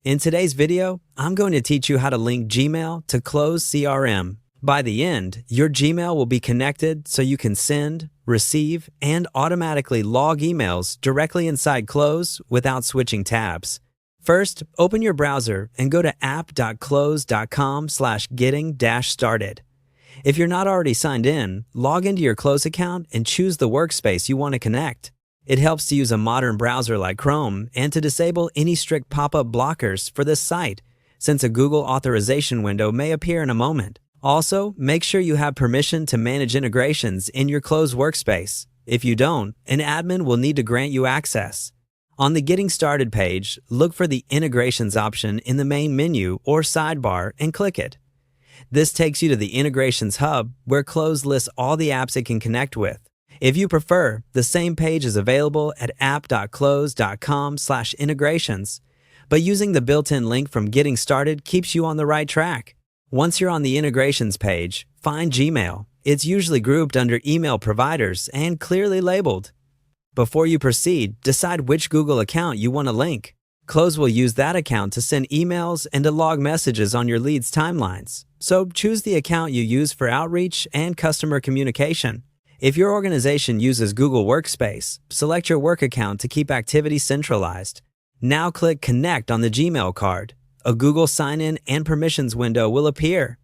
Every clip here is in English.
In today's video, I'm going to teach you how to link Gmail to Close CRM. By the end, your Gmail will be connected so you can send, receive, and automatically log emails directly inside Close without switching tabs. First, open your browser and go to app.close.com/getting-started. If you're not already signed in, log into your Close account and choose the workspace you want to connect. It helps to use a modern browser like Chrome and to disable any strict pop-up blockers for this site, since a Google authorization window may appear in a moment. Also, make sure you have permission to manage integrations in your Close workspace. If you don't, an admin will need to grant you access. On the Getting Started page, look for the Integrations option in the main menu or sidebar and click it. This takes you to the Integrations Hub, where Close lists all the apps it can connect with. If you prefer, the same page is available at app.close.com/integrations, but using the built-in link from Getting Started keeps you on the right track. Once you're on the Integrations page, find Gmail. It's usually grouped under email providers and clearly labeled. Before you proceed, decide which Google account you want to link. Close will use that account to send emails and to log messages on your leads' timelines. So choose the account you use for outreach and customer communication. If your organization uses Google Workspace, select your work account to keep activity centralized. Now click Connect on the Gmail card. A Google sign-in and permissions window will appear.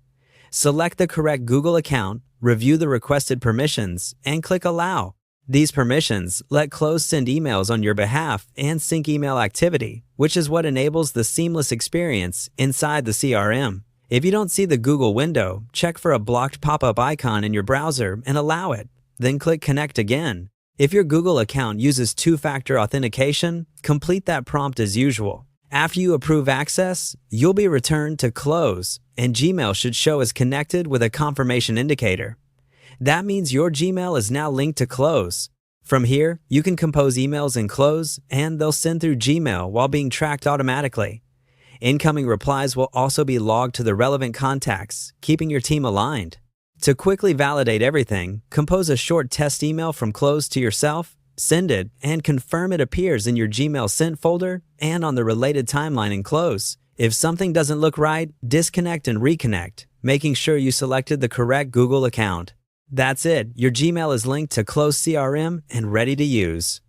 Select the correct Google account, review the requested permissions, and click Allow. These permissions let Close send emails on your behalf and sync email activity, which is what enables the seamless experience inside the CRM. If you don't see the Google window, check for a blocked pop-up icon in your browser and allow it. Then click Connect again. If your Google account uses two-factor authentication, complete that prompt as usual. After you approve access, you'll be returned to Close, and Gmail should show as connected with a confirmation indicator. That means your Gmail is now linked to Close. From here, you can compose emails in Close, and they'll send through Gmail while being tracked automatically. Incoming replies will also be logged to the relevant contacts, keeping your team aligned. To quickly validate everything, compose a short test email from Close to yourself, send it, and confirm it appears in your Gmail sent folder and on the related timeline in Close. If something doesn't look right, disconnect and reconnect, making sure you selected the correct Google account. That's it. Your Gmail is linked to Close CRM and ready to use.